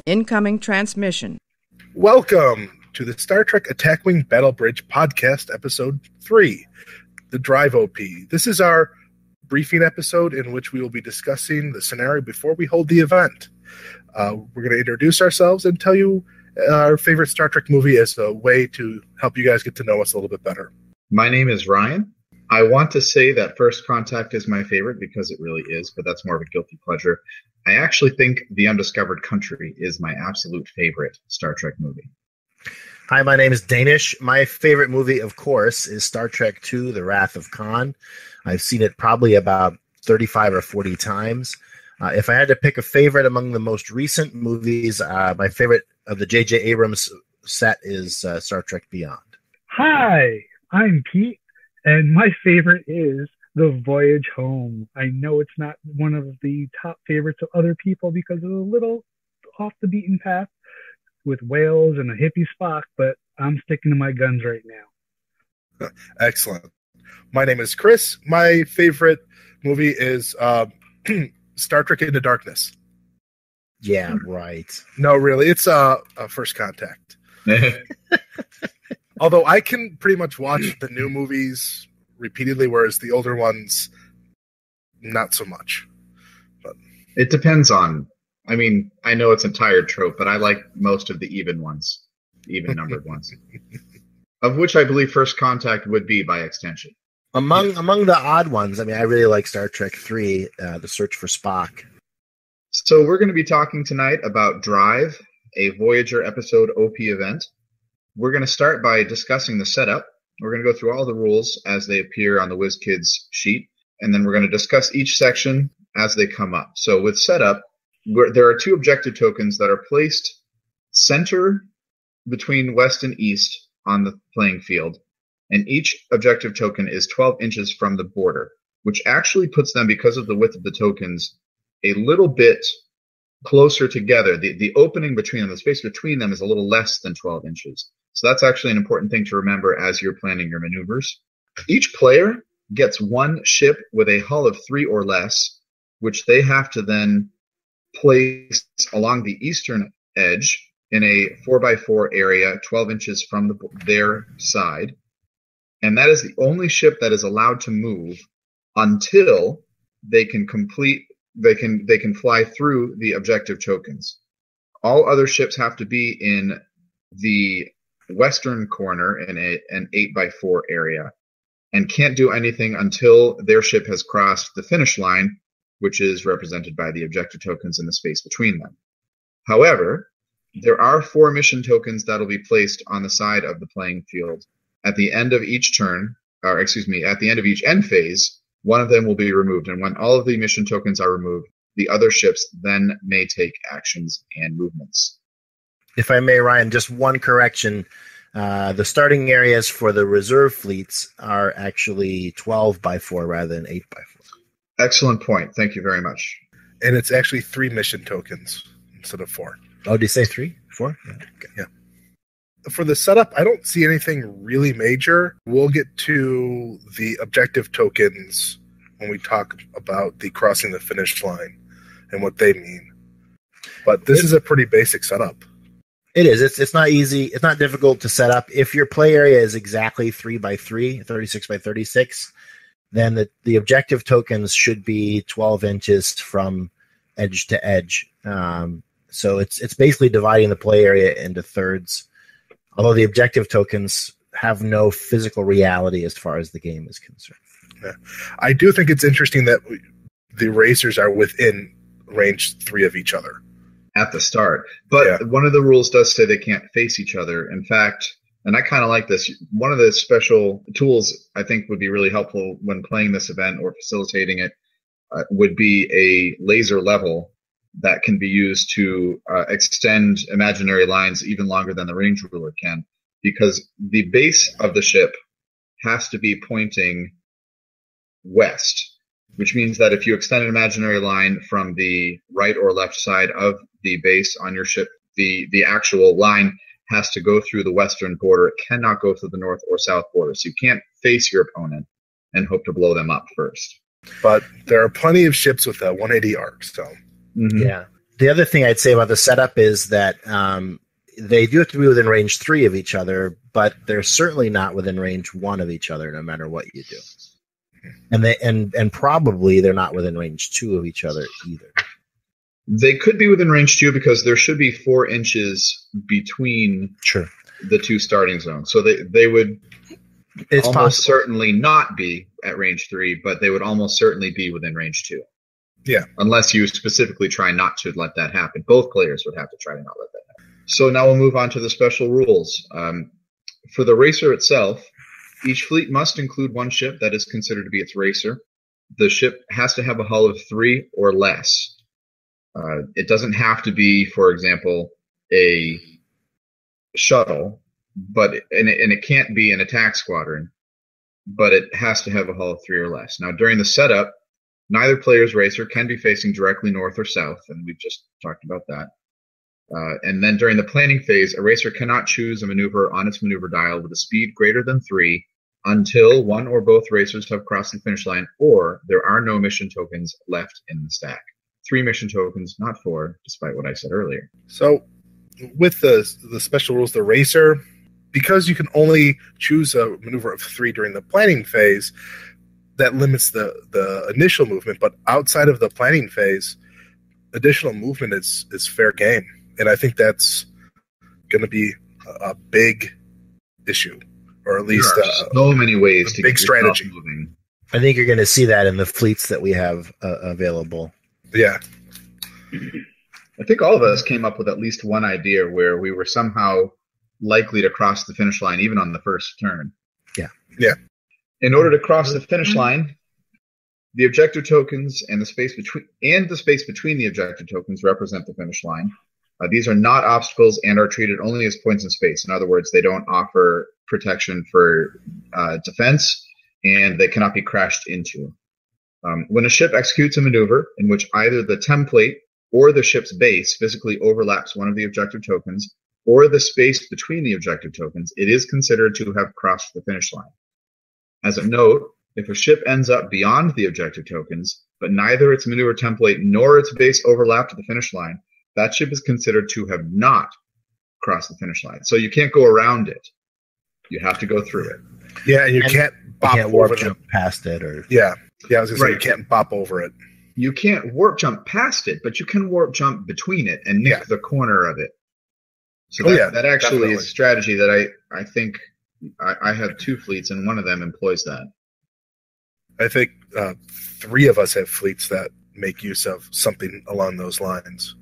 Incoming transmission. Welcome to the Star Trek Attack Wing Battle Bridge podcast, episode 3, the Drive OP. This is our briefing episode in which we will be discussing the scenario before we hold the event. We're going to introduce ourselves and tell you our favorite Star Trek movie as a way to help you guys get to know us a little bit better. My name is Ryan. I want to say that First Contact is my favorite because it really is, but that's more of a guilty pleasure. I actually think The Undiscovered Country is my absolute favorite Star Trek movie. Hi, my name is Danish. My favorite movie, of course, is Star Trek II, The Wrath of Khan. I've seen it probably about 35 or 40 times. If I had to pick a favorite among the most recent movies, my favorite of the J.J. Abrams set is Star Trek Beyond. Hi, I'm Pete, and my favorite is The Voyage Home. I know it's not one of the top favorites of other people because it's a little off the beaten path with whales and a hippie Spock, but I'm sticking to my guns right now. Excellent. My name is Chris. My favorite movie is Star Trek Into Darkness. Yeah, right. No, really. It's First Contact. Although I can pretty much watch the new movies repeatedly, whereas the older ones, not so much. But it depends on, I mean, I know it's a tired trope, but I like most of the even ones, even numbered ones, of which I believe First Contact would be by extension. Among the odd ones, I mean, I really like Star Trek III, The Search for Spock. So we're going to be talking tonight about Drive, a Voyager episode OP event. We're going to start by discussing the setup. We're going to go through all the rules as they appear on the WizKids sheet, and then we're going to discuss each section as they come up. So with setup, there are 2 objective tokens that are placed center between west and east on the playing field, and each objective token is 12 inches from the border, which actually puts them, because of the width of the tokens, a little bit closer together. The opening between them, the space between them, is a little less than 12 inches. So that's actually an important thing to remember as you're planning your maneuvers. Each player gets one ship with a hull of 3 or less, which they have to then place along the eastern edge in a 4x4 area, 12 inches from their side. And that is the only ship that is allowed to move until they can fly through the objective tokens. All other ships have to be in the western corner in an 8x4 area and can't do anything until their ship has crossed the finish line, which is represented by the objective tokens in the space between them. However, there are 4 mission tokens that will be placed on the side of the playing field. At the end of each turn, at the end of each end phase, one of them will be removed. And when all of the mission tokens are removed, the other ships then may take actions and movements. If I may, Ryan, just one correction. The starting areas for the reserve fleets are actually 12x4 rather than 8x4. Excellent point. Thank you very much. and it's actually 3 mission tokens instead of 4. Oh, did you say 3? 4? Yeah. Okay. Yeah. For the setup, I don't see anything really major. We'll get to the objective tokens when we talk about the crossing the finish line and what they mean. But this is a pretty basic setup. It is. It's not easy. It's not difficult to set up. If your play area is exactly 3x3, 36x36, then the objective tokens should be 12 inches from edge to edge. So it's basically dividing the play area into thirds. Although the objective tokens have no physical reality as far as the game is concerned. Yeah. I do think it's interesting that the racers are within range 3 of each other at the start. But one of the rules does say they can't face each other. In fact, and I kind of like this, one of the special tools I think would be really helpful when playing this event or facilitating it would be a laser level that can be used to extend imaginary lines even longer than the range ruler can, because the base of the ship has to be pointing west, which means that if you extend an imaginary line from the right or left side of the base on your ship, the actual line has to go through the western border. It cannot go through the north or south border. So you can't face your opponent and hope to blow them up first. But there are plenty of ships with a 180 arc, so... Mm-hmm. Yeah. The other thing I'd say about the setup is that they do have to be within range 3 of each other, but they're certainly not within range 1 of each other, no matter what you do. And probably they're not within range 2 of each other either. They could be within range 2 because there should be 4 inches between the 2 starting zones. So they would almost certainly not be at range 3, but they would almost certainly be within range 2. Yeah. Unless you specifically try not to let that happen. Both players would have to try to not let that happen. So now we'll move on to the special rules. For the racer itself, each fleet must include one ship that is considered to be its racer. The ship has to have a hull of 3 or less. It doesn't have to be, for example, a shuttle, and it can't be an attack squadron, but it has to have a hull of 3 or less. Now, during the setup, neither player's racer can be facing directly north or south, and we've just talked about that. And then during the planning phase, a racer cannot choose a maneuver on its maneuver dial with a speed greater than 3 until one or both racers have crossed the finish line or there are no mission tokens left in the stack. 3 mission tokens, not 4, despite what I said earlier. So with the special rules, the racer, because you can only choose a maneuver of 3 during the planning phase, that limits the initial movement. But outside of the planning phase, additional movement is fair game. And I think that's going to be a big issue, or at least so many ways to big get strategy. Moving. I think you're going to see that in the fleets that we have available. Yeah. I think all of us came up with at least one idea where we were somehow likely to cross the finish line, even on the first turn. Yeah. Yeah. In order to cross the finish line, the objective tokens and the space between the objective tokens represent the finish line. These are not obstacles and are treated only as points in space. In other words, they don't offer protection for defense, and they cannot be crashed into. When a ship executes a maneuver in which either the template or the ship's base physically overlaps one of the objective tokens or the space between the objective tokens, it is considered to have crossed the finish line. As a note, if a ship ends up beyond the objective tokens, but neither its maneuver template nor its base overlap to the finish line, that ship is considered to have not crossed the finish line. So you can't go around it. You have to go through it. Yeah, and you can't warp jump past it. Or Yeah, I was going to say, you can't bop over it. You can't warp jump past it, but you can warp jump between it and nick the corner of it. So that actually definitely is a strategy that I think I have 2 fleets, and one of them employs that. I think 3 of us have fleets that make use of something along those lines.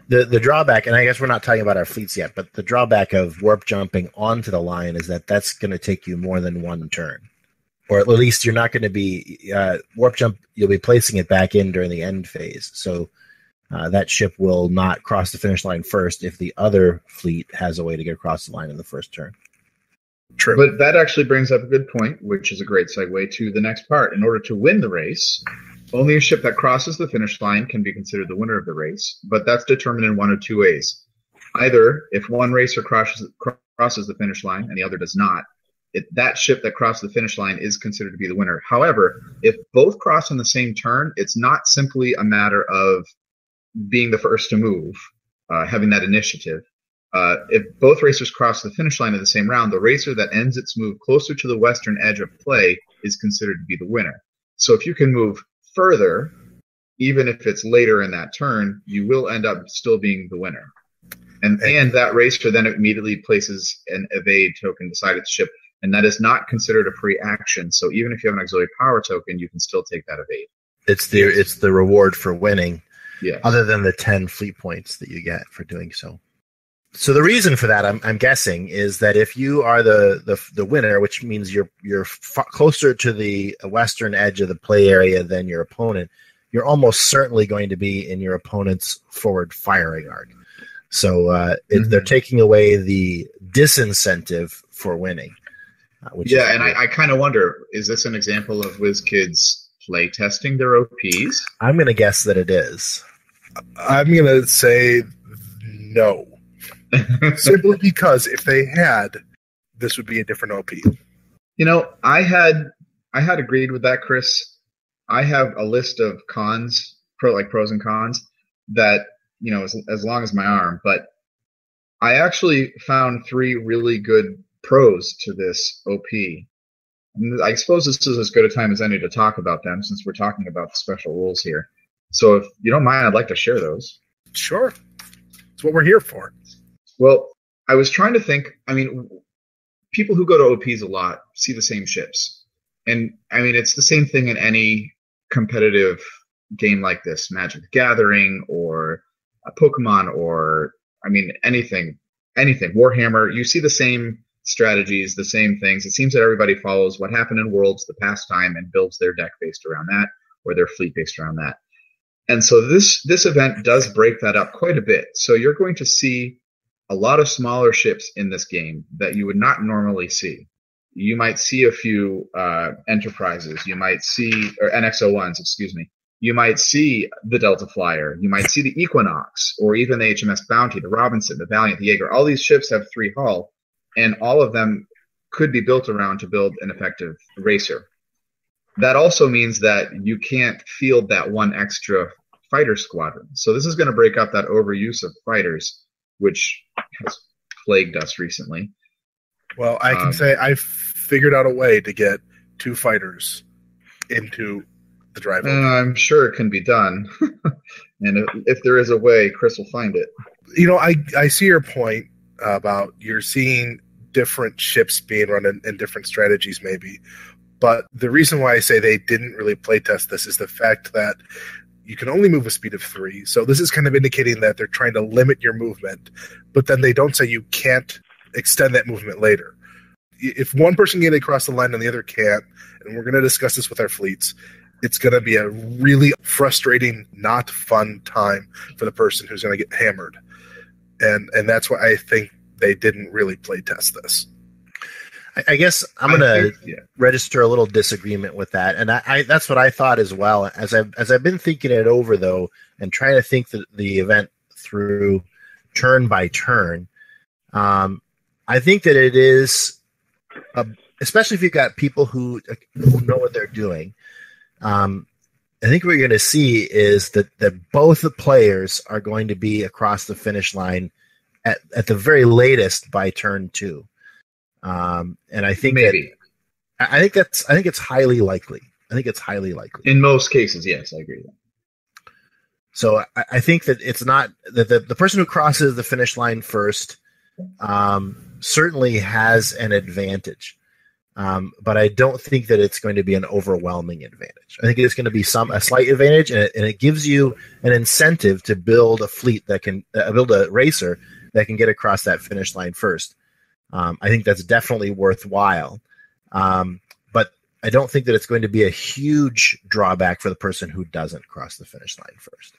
The drawback, and I guess we're not talking about our fleets yet, but the drawback of warp jumping onto the line is that that's going to take you more than one turn. Or at least you're not going to be warp jump, you'll be placing it back in during the end phase. So that ship will not cross the finish line first if the other fleet has a way to get across the line in the first turn. True. But that actually brings up a good point, which is a great segue to the next part. In order to win the race, only a ship that crosses the finish line can be considered the winner of the race, but that's determined in one of 2 ways. Either if one racer crosses the finish line and the other does not, that ship that crossed the finish line is considered to be the winner. However, if both cross on the same turn, it's not simply a matter of being the first to move, having that initiative. If both racers cross the finish line in the same round, the racer that ends its move closer to the western edge of play is considered to be the winner. So if you can move further, even if it's later in that turn, you will end up still being the winner. And that racer then immediately places an evade token beside its ship, and that is not considered a free action. So even if you have an auxiliary power token, you can still take that evade. It's the reward for winning, yes, other than the 10 fleet points that you get for doing so. So the reason for that, I'm guessing, is that if you are the winner, which means you're closer to the western edge of the play area than your opponent, you're almost certainly going to be in your opponent's forward firing arc. So they're taking away the disincentive for winning. I kind of wonder, is this an example of WizKids play testing their OPs? I'm going to guess that it is. I'm going to say no. Simply because if they had, this would be a different OP. You know, I had agreed with that, Chris. I have a list of cons, pros and cons, that as long as my arm. But I actually found 3 really good pros to this OP. And I suppose this is as good a time as any to talk about them, since we're talking about the special rules here. So if you don't mind, I'd like to share those. Sure. That's what we're here for. Well, I was trying to think, people who go to OPs a lot see the same ships. And, it's the same thing in any competitive game like this, Magic the Gathering or a Pokemon or, anything, Warhammer. You see the same strategies, the same things. It seems that everybody follows what happened in Worlds the past time and builds their deck based around that, or their fleet based around that. And so this event does break that up quite a bit. So you're going to see a lot of smaller ships in this game that you would not normally see. You might see a few Enterprises. You might see, or NX-01s, excuse me. You might see the Delta Flyer. You might see the Equinox, or even the HMS Bounty, the Robinson, the Valiant, the Jaeger. All these ships have 3 hull, and all of them could be built around to build an effective racer. That also means that you can't field that one extra fighter squadron. So this is going to break up that overuse of fighters, which has plagued us recently. Well, I can say I figured out a way to get 2 fighters into the drive. I'm sure it can be done. And if there is a way, Chris will find it. I see your point about you're seeing different ships being run in different strategies maybe. But the reason why I say they didn't really playtest this is the fact that you can only move a speed of 3. So this is kind of indicating that they're trying to limit your movement, but then they don't say you can't extend that movement later. If one person can get across the line and the other can't, and we're going to discuss this with our fleets, it's going to be a really frustrating, not fun time for the person who's going to get hammered. And that's why I think they didn't really playtest this. I guess I'm going to register a little disagreement with that, and I that's what I thought as well. As I've been thinking it over though, and trying to think the event through turn by turn, I think that it is, especially if you've got people who know what they're doing. I think what you're going to see is that both the players are going to be across the finish line at the very latest by turn 2. And I think maybe. I think it's highly likely. In most cases, yes, I agree with that. So I think that it's not that the person who crosses the finish line first certainly has an advantage. But I don't think that it's going to be an overwhelming advantage. I think it's going to be a slight advantage, and it gives you an incentive to build a fleet that can build a racer that can get across that finish line first. I think that's definitely worthwhile. But I don't think that it's going to be a huge drawback for the person who doesn't cross the finish line first.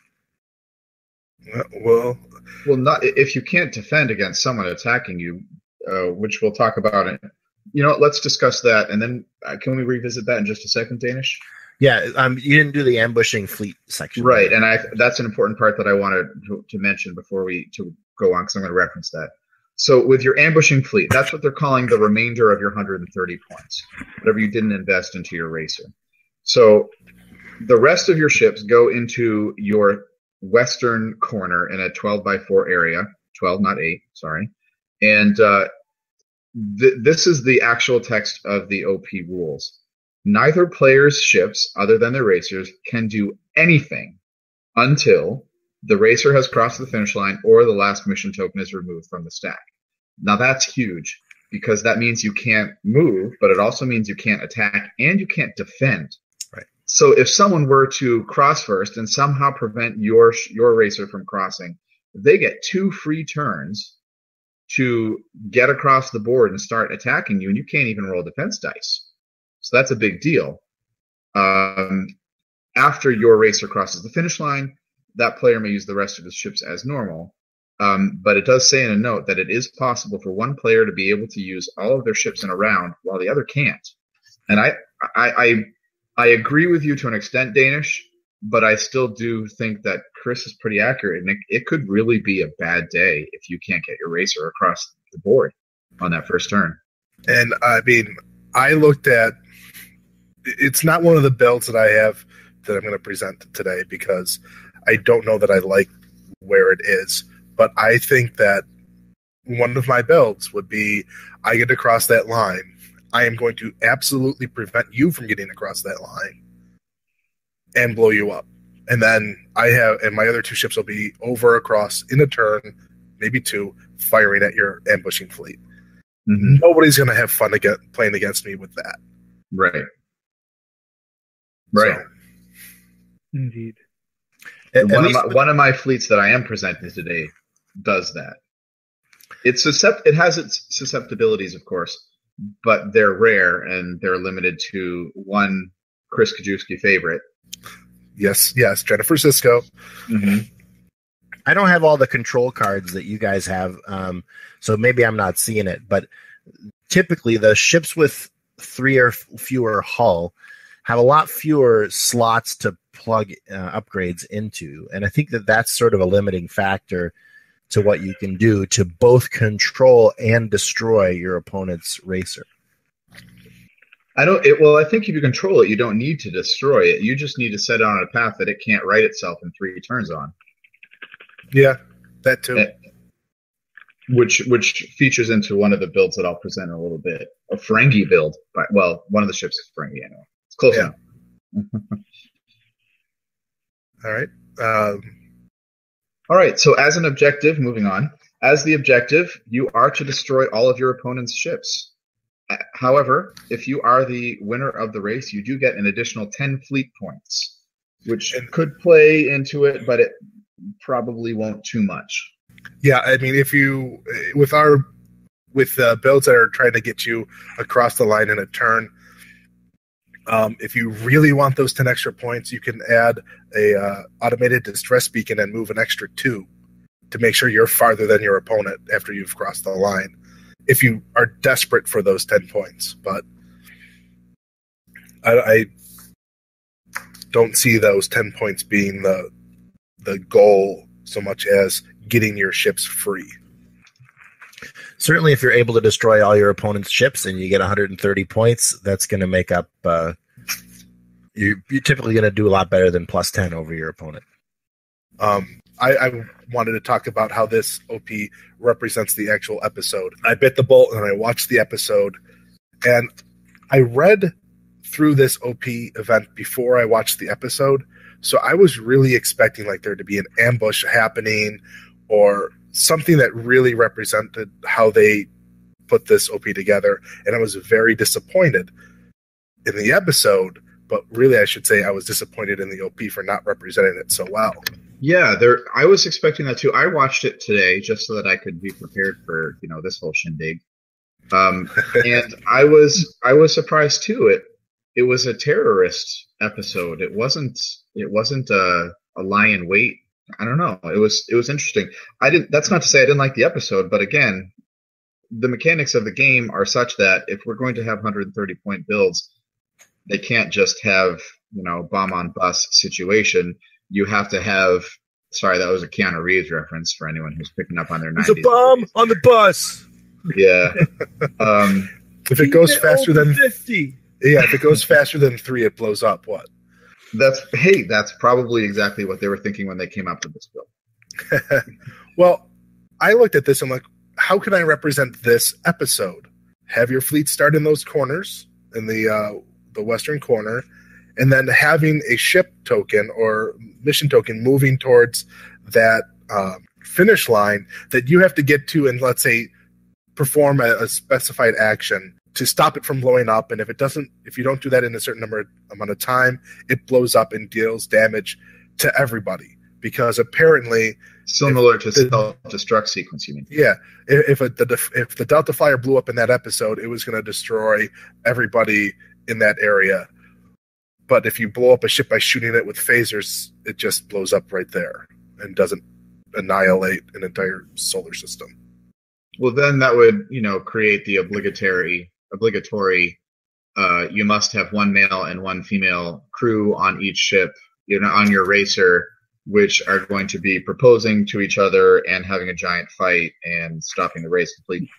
Well, not if you can't defend against someone attacking you, which we'll talk about. Let's discuss that, and then can we revisit that in just a second, Danish? Yeah, you didn't do the ambushing fleet section, right? And that's an important part that I wanted to mention before we go on, because I'm going to reference that. So with your ambushing fleet, that's what they're calling the remainder of your 130 points, whatever you didn't invest into your racer. So the rest of your ships go into your western corner in a 12 by 4 area, 12, not 8, sorry. And this is the actual text of the OP rules. Neither player's ships, other than their racers, can do anything until the racer has crossed the finish line or the last mission token is removed from the stack. Now that's huge, because that means you can't move, but it also means you can't attack and you can't defend. Right. So if someone were to cross first and somehow prevent your racer from crossing, they get 2 free turns to get across the board and start attacking you, and you can't even roll defense dice. So that's a big deal. After your racer crosses the finish line, that player may use the rest of his ships as normal. But it does say in a note that it is possible for one player to be able to use all of their ships in a round while the other can't. And I agree with you to an extent, Danish, but I still do think that Chris is pretty accurate, and it could really be a bad day if you can't get your racer across the board on that first turn. And I looked at, it's not one of the builds that I have that I'm going to present today, because I don't know that I like where it is. But I think that one of my builds would be, I get across that line, I am going to absolutely prevent you from getting across that line and blow you up. And then and my other 2 ships will be over across in a turn, maybe 2, firing at your ambushing fleet. Mm-hmm. Nobody's going to have fun playing against me with that. Right. So, indeed. One of my fleets that I am presenting today does that. It has its susceptibilities, of course, but they're rare and they're limited to one Chris Kajewski favorite. Yes, Jennifer Sisko. Mm-hmm. I don't have all the control cards that you guys have, so maybe I'm not seeing it. But typically, the ships with 3 or fewer hull have a lot fewer slots to plug upgrades into, and I think that's sort of a limiting factor to what you can do to both control and destroy your opponent's racer. I think if you control it, you don't need to destroy it. You just need to set it on a path that it can't right itself in 3 turns on. Yeah, that too. Which features into one of the builds that I'll present in a little bit. A Ferengi build. Well, one of the ships is Ferengi, anyway. It's close enough. All right. All right, so as an objective, moving on. As the objective, you are to destroy all of your opponent's ships. However, if you are the winner of the race, you do get an additional 10 fleet points, which could play into it, but it probably won't too much. Yeah, I mean, if you with builds that are trying to get you across the line in a turn, if you really want those 10 extra points, you can add a automated distress beacon and move an extra 2 to make sure you're farther than your opponent after you've crossed the line, if you are desperate for those 10 points. But I don't see those 10 points being the goal so much as getting your ships free. Certainly, if you're able to destroy all your opponent's ships and you get 130 points, that's going to make up. You're typically going to do a lot better than plus 10 over your opponent. I wanted to talk about how this OP represents the actual episode. I bit the bullet and I watched the episode, and I read through this OP event before I watched the episode, so I was really expecting like there to be an ambush happening or something that really represented how they put this OP together, and I was very disappointed in the episode, but really I should say I was disappointed in the OP for not representing it so well. Yeah, I was expecting that too. I watched it today just so that I could be prepared for, this whole shindig. And I was surprised too. It was a terrorist episode. It wasn't a lie in wait. I don't know. It was interesting. That's not to say I didn't like the episode, but again, the mechanics of the game are such that if we're going to have 130 point builds, they can't just have, bomb on bus situation. You have to have, sorry, that was a Keanu Reeves reference for anyone who's picking up on their 90s. There's a bomb on the bus. Yeah. If it goes faster than 50. Yeah, if it goes faster than 3, it blows up. What? That's probably exactly what they were thinking when they came up with this build. Well, I looked at this and I'm like, how can I represent this episode? Have your fleet start in those corners, in the western corner, and then having a ship token or mission token moving towards that finish line that you have to get to and, let's say, perform a specified action to stop it from blowing up. And if you don't do that in a certain amount of time, it blows up and deals damage to everybody. Because apparently, similar to self-destruct sequence, you mean? Yeah, if the Delta Flyer blew up in that episode, it was going to destroy everybody in that area. But if you blow up a ship by shooting it with phasers, it just blows up right there and doesn't annihilate an entire solar system. Well, then that would, create the obligatory. You must have one male and one female crew on each ship, on your racer, which are going to be proposing to each other and having a giant fight and stopping the race completely.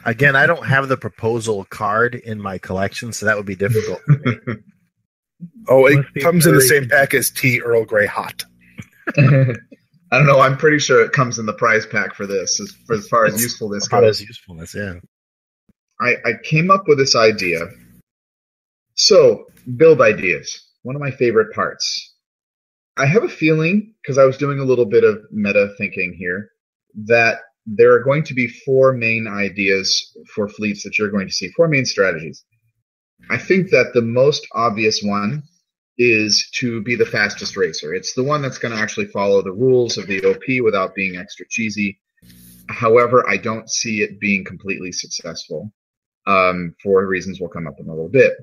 Again, I don't have the proposal card in my collection, so that would be difficult for me. Oh, it comes in the same pack as tea Earl Grey hot. I don't know. I'm pretty sure it comes in the prize pack for this, as far as usefulness About goes. as usefulness, yeah. I came up with this idea. So, build ideas. One of my favorite parts. I have a feeling, because I was doing a little bit of meta thinking here, that there are going to be 4 main ideas for fleets that you're going to see, 4 main strategies. I think that the most obvious one is to be the fastest racer. It's the one that's going to actually follow the rules of the OP without being extra cheesy. However, I don't see it being completely successful for reasons we'll come up in a little bit.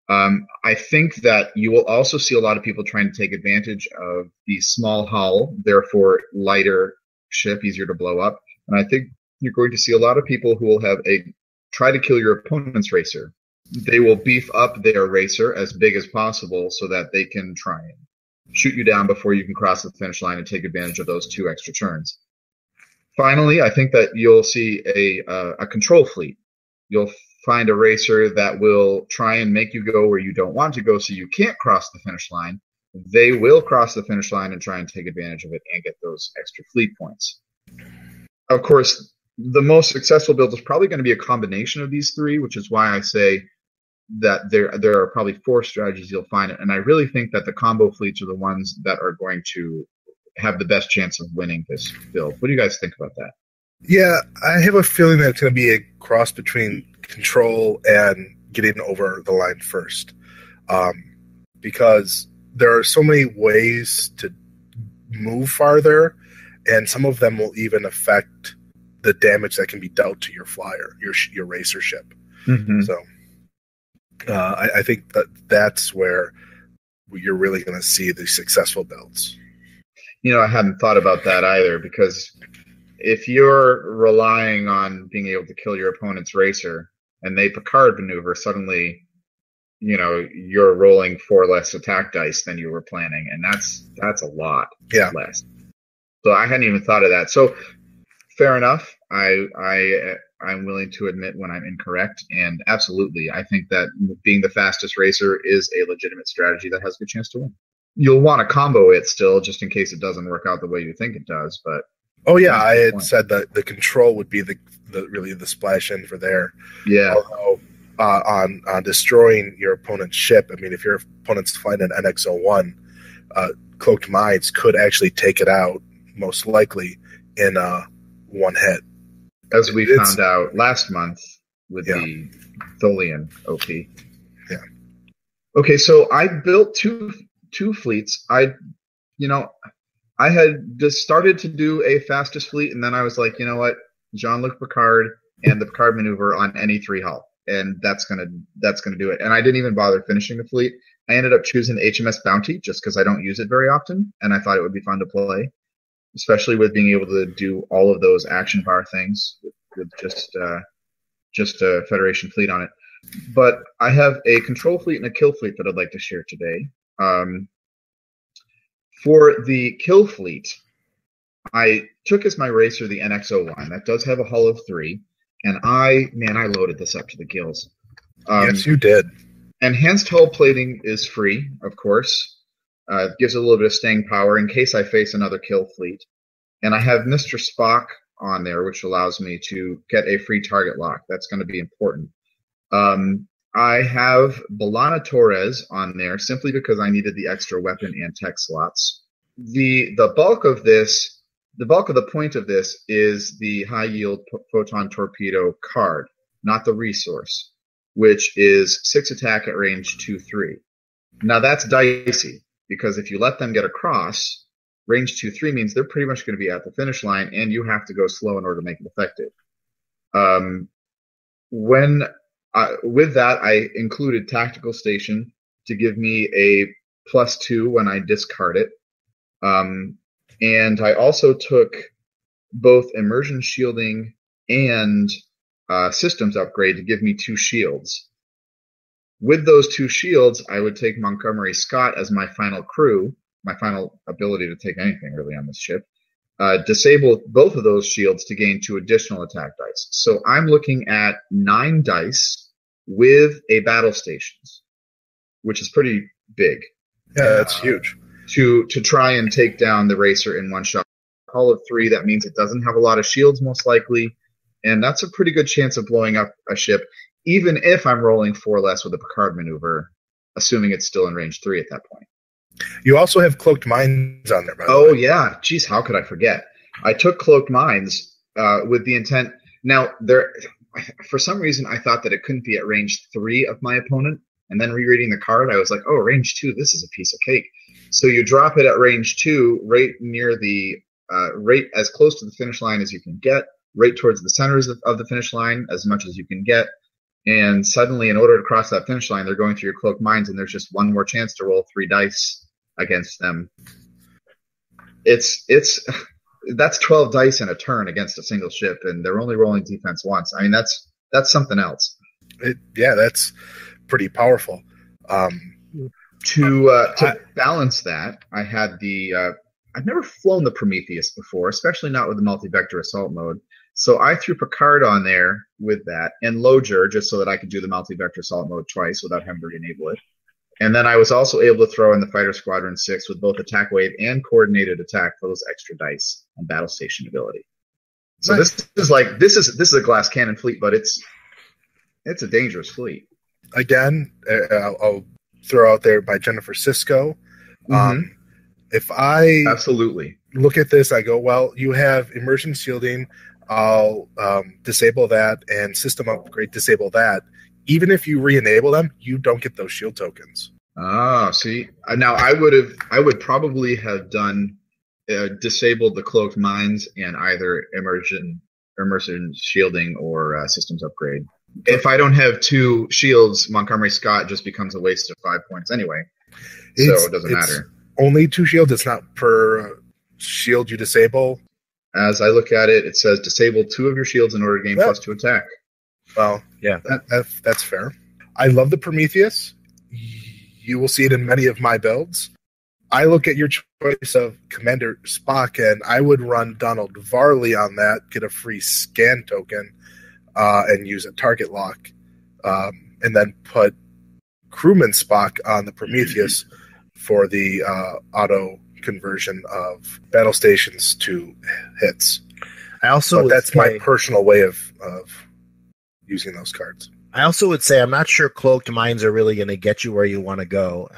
I think that you will also see a lot of people trying to take advantage of the small hull, therefore lighter ship, easier to blow up. And I think you're going to see a lot of people who will have try to kill your opponent's racer. They will beef up their racer as big as possible so that they can try and shoot you down before you can cross the finish line and take advantage of those 2 extra turns. Finally, I think that you'll see a control fleet. You'll find a racer that will try and make you go where you don't want to go so you can't cross the finish line. They will cross the finish line and try and take advantage of it and get those extra fleet points. Of course, the most successful build is probably going to be a combination of these 3, which is why I say that there are probably 4 strategies you'll find. And I really think that the combo fleets are the ones that are going to have the best chance of winning this build. What do you guys think about that? Yeah, I have a feeling that it's going to be a cross between control and getting over the line first. Because there are so many ways to move farther, and some of them will even affect the damage that can be dealt to your flyer, your racer ship. Mm-hmm. So I think that's where you're really going to see the successful builds. I hadn't thought about that either, because if you're relying on being able to kill your opponent's racer and they Picard maneuver, suddenly, you're rolling 4 less attack dice than you were planning, and that's a lot less. So I hadn't even thought of that. So fair enough. I'm willing to admit when I'm incorrect, and absolutely, I think that being the fastest racer is a legitimate strategy that has a good chance to win. You'll want to combo it still, just in case it doesn't work out the way you think it does. But I had said that the control would be the really the splash in for there. Yeah. Although on destroying your opponent's ship, I mean, if your opponent's flying an NX-01, Cloaked Minds could actually take it out, most likely in one hit. As we found out last month with the Tholian OP. Yeah. Okay, so I built two fleets. I had just started to do a fastest fleet, and then I was like, you know what, Jean-Luc Picard and the Picard maneuver on any 3 hull, and that's gonna do it. And I didn't even bother finishing the fleet. I ended up choosing HMS Bounty just because I don't use it very often, and I thought it would be fun to play, especially with being able to do all of those action bar things with just a Federation fleet on it. But I have a control fleet and a kill fleet that I'd like to share today. For the kill fleet, I took as my racer the NX-01. That does have a hull of 3, and I loaded this up to the gills. Yes, you did. Enhanced hull plating is free, of course. It gives it a little bit of staying power in case I face another kill fleet. And I have Mr. Spock on there, which allows me to get a free target lock. That's going to be important. I have B'Elanna Torres on there simply because I needed the extra weapon and tech slots. The bulk of the point of this is the high yield photon torpedo card, not the resource, which is 6 attack at range 2-3. Now that's dicey, because if you let them get across, range 2-3 means they're pretty much going to be at the finish line, and you have to go slow in order to make it effective. With that, I included Tactical Station to give me a +2 when I discard it. And I also took both Immersion Shielding and Systems Upgrade to give me 2 shields. With those 2 shields, I would take Montgomery Scott as my final crew, my final ability to take anything really on this ship. Disable both of those shields to gain 2 additional attack dice. So I'm looking at 9 dice with a battle stations, which is pretty big. Yeah, that's huge. To try and take down the racer in one shot. hull of 3. That means it doesn't have a lot of shields, most likely. And that's a pretty good chance of blowing up a ship, even if I'm rolling 4 less with a Picard maneuver, assuming it's still in range 3 at that point. You also have cloaked mines on there, by the way. Oh, yeah. Geez, how could I forget? I took cloaked mines with the intent. Now, for some reason, I thought that it couldn't be at range 3 of my opponent. And then rereading the card, I was like, oh, range 2, this is a piece of cake. So you drop it at range 2, right near the, right as close to the finish line as you can get, right towards the centers of the finish line as much as you can get. And suddenly, in order to cross that finish line, they're going through your cloaked mines, and there's just one more chance to roll 3 dice against them. That's 12 dice in a turn against a single ship, and they're only rolling defense once. I mean, that's something else. That's pretty powerful. To balance that, I had I've never flown the Prometheus before, especially not with the multi-vector assault mode. So I threw Picard on there with that, and Loger, just so that I could do the multi-vector assault mode twice without having to re-enable it. And then I was also able to throw in the Fighter Squadron 6 with both attack wave and coordinated attack for those extra dice and battle station ability. So nice. This is a glass cannon fleet, but it's a dangerous fleet. Again, I'll throw out there by Jennifer Sisko. Mm-hmm. If I absolutely look at this, I go, well, you have immersion shielding. I'll disable that, and system upgrade, disable that. Even if you re-enable them, you don't get those shield tokens. Oh, see, now I would probably have done disabled the cloaked mines and either immersion shielding or systems upgrade. If I don't have 2 shields, Montgomery Scott just becomes a waste of 5 points anyway. So it doesn't matter. Only 2 shields. It's not per shield you disable. As I look at it, it says disable 2 of your shields in order to gain +2 attack. Well, yeah, that's fair. I love the Prometheus. You will see it in many of my builds. I look at your choice of Commander Spock, and I would run Donald Varley on that, get a free scan token, and use a target lock, and then put Crewman Spock on the Prometheus for the auto conversion of battle stations to hits. That's my personal way of using those cards. I also would say I'm not sure cloaked mines are really going to get you where you want to go.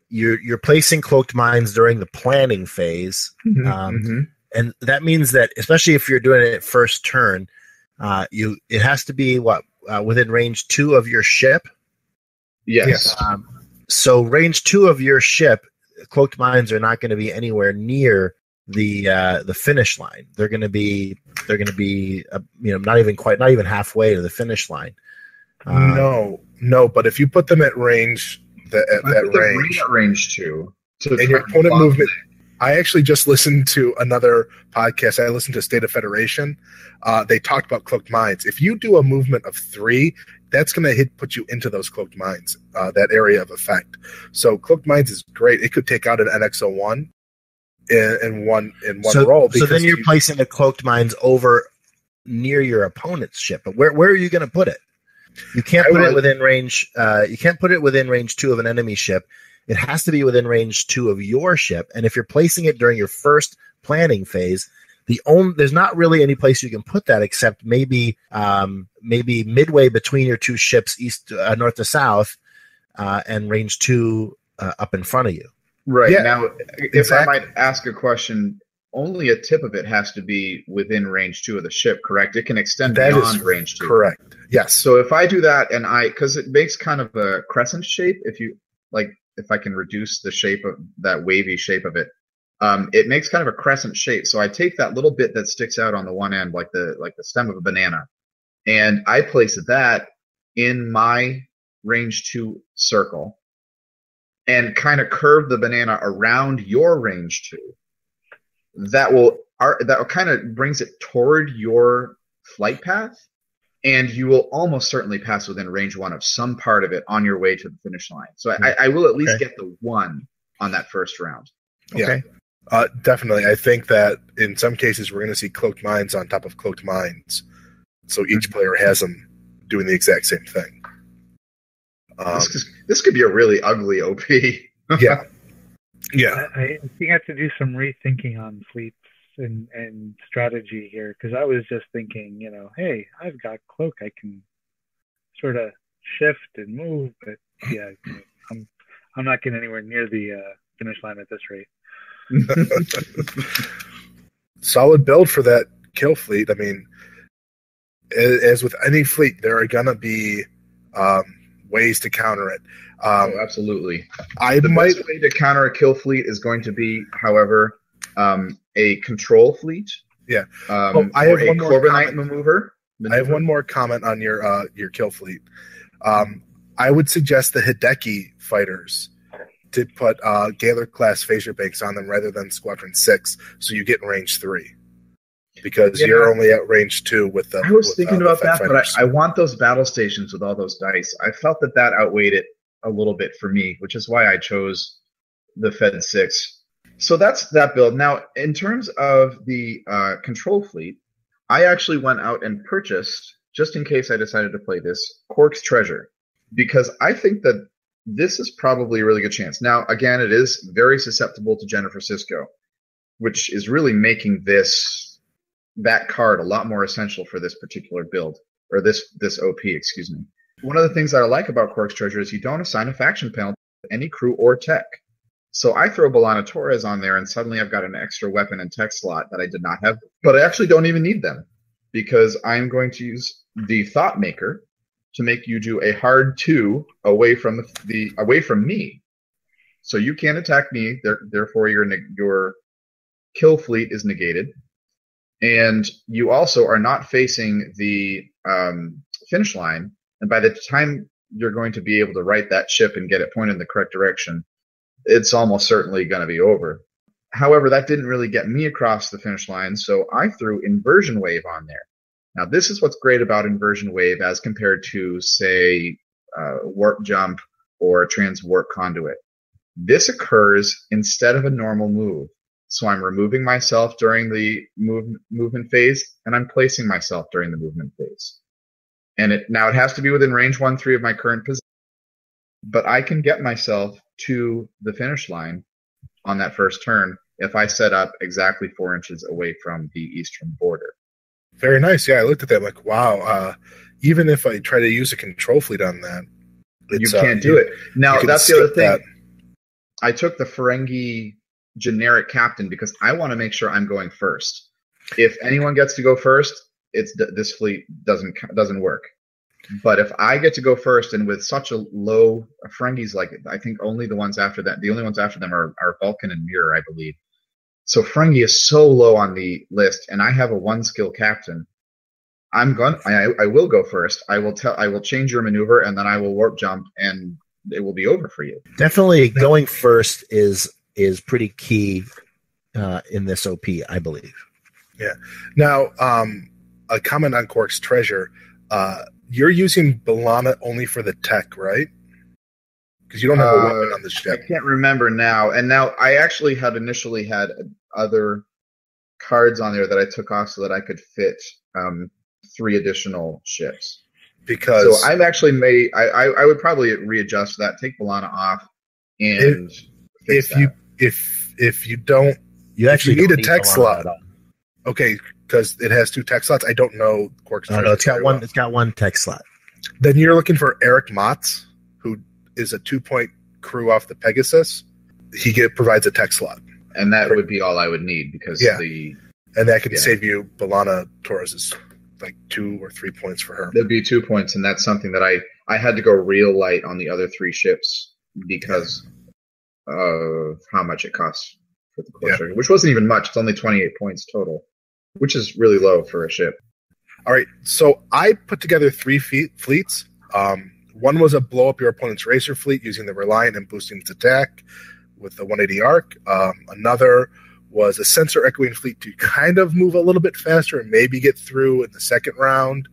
You're placing cloaked mines during the planning phase, and that means that especially if you're doing it at first turn, it has to be within range 2 of your ship. Yes. So range 2 of your ship, cloaked mines are not going to be anywhere near the finish line. They're going to be not even halfway to the finish line. No. But if you put them at range, at range 2, and your opponent movement. I actually just listened to another podcast. I listened to State of Federation. They talked about cloaked mines. If you do a movement of 3, that's going to put you into those cloaked mines, that area of effect. So cloaked mines is great. It could take out an NX-01 in one roll. So then you're placing the cloaked mines over near your opponent's ship. But where are you going to put it? You can't put it within range. You can't put it within range 2 of an enemy ship. It has to be within range 2 of your ship. And if you're placing it during your first planning phase, there's not really any place you can put that except maybe midway between your 2 ships, north to south, and range 2 up in front of you. Right. Yeah, now, if I might ask a question, only a tip of it has to be within range 2 of the ship, correct? It can extend beyond range 2. Correct. Yes. So if I do that, and because it makes kind of a crescent shape, if I can reduce the shape of that wavy shape of it, it makes kind of a crescent shape. So I take that little bit that sticks out on the one end, like the stem of a banana, and I place that in my range 2 circle and kind of curve the banana around your range 2. That will kind of brings it toward your flight path, and you will almost certainly pass within range 1 of some part of it on your way to the finish line. So I will at least get the 1 on that first round. Okay. Definitely. I think that in some cases we're going to see cloaked mines on top of cloaked mines. So each player has them doing the exact same thing. This could be a really ugly OP. Yeah. Yeah. I think I have to do some rethinking on fleets and strategy here, because I was just thinking, hey, I've got cloak, I can sort of shift and move, but yeah, I'm not getting anywhere near the finish line at this rate. Solid build for that kill fleet. I mean, as with any fleet, there are gonna be ways to counter it. Absolutely. The best way to counter a kill fleet is going to be, however, a control fleet. Yeah. I have a Corbinite maneuver. I have one more comment on your kill fleet. I would suggest the Hideki fighters to put Gaylor class phaser banks on them rather than Squadron 6, so you get in range 3. Because you're only at range 2 with the. I was thinking about that, fighters. but I want those battle stations with all those dice. I felt that outweighed it a little bit for me, which is why I chose the Fed 6. So that's that build. Now, in terms of the control fleet, I actually went out and purchased, just in case I decided to play this, Quark's Treasure, because I think that this is probably a really good chance. Now, again, it is very susceptible to Jennifer Sisko, which is really making that card a lot more essential for this particular build, or this OP, excuse me. One of the things that I like about Quark's Treasure is you don't assign a faction penalty to any crew or tech. So I throw B'Elanna Torres on there, and suddenly I've got an extra weapon and tech slot that I did not have. But I actually don't even need them, because I'm going to use the Thought Maker to make you do a hard 2 away from me. So you can't attack me, therefore your kill fleet is negated. And you also are not facing the finish line. And by the time you're going to be able to right that ship and get it pointed in the correct direction, it's almost certainly going to be over. However, that didn't really get me across the finish line, so I threw Inversion Wave on there. Now, this is what's great about Inversion Wave as compared to, say, Warp Jump or Transwarp Conduit. This occurs instead of a normal move. So I'm removing myself during the movement phase, and I'm placing myself during the movement phase. And it has to be within range 1-3 of my current position. But I can get myself to the finish line on that first turn if I set up exactly 4 inches away from the eastern border. Very nice. Yeah, I looked at that like, wow. Even if I try to use a control fleet on that, you can't do it. Now, that's the other thing. I took the Ferengi generic captain because I want to make sure I'm going first. If anyone gets to go first, this fleet doesn't work. But if I get to go first, and with such a low Ferengis, like I think the only ones after them are Vulcan and Mirror, I believe. So Ferengi is so low on the list, and I have a 1-skill captain. I will go first. I will change your maneuver, and then I will warp jump, and it will be over for you. Definitely going first is pretty key in this OP, I believe. Yeah. Now, a comment on Quark's Treasure. You're using B'Elanna only for the tech, right? Because you don't have a weapon on the ship. I can't remember now. And now I actually had initially had other cards on there that I took off so that I could fit 3 additional ships. Because so I've actually I would probably readjust that, take B'Elanna off, and if you don't, you actually need a tech slot. Okay, because it has 2 tech slots. I don't know Quark's Treasure. No, it's got one. It's got 1 tech slot. Then you're looking for Eric Motz, who is a 2-point crew off the Pegasus. He provides a tech slot, and that would be all I would need because and that could save you B'Elanna Torres's like 2 or 3 points for her. There'd be 2 points, and that's something that I had to go real light on the other 3 ships because of how much it costs for the Quark's Treasure, which wasn't even much. It's only 28 points total, which is really low for a ship. All right, so I put together 3 fleets. One was a blow up your opponent's racer fleet using the Reliant and boosting its attack with the 180 arc. Another was a sensor echoing fleet to kind of move a little bit faster and maybe get through in the second round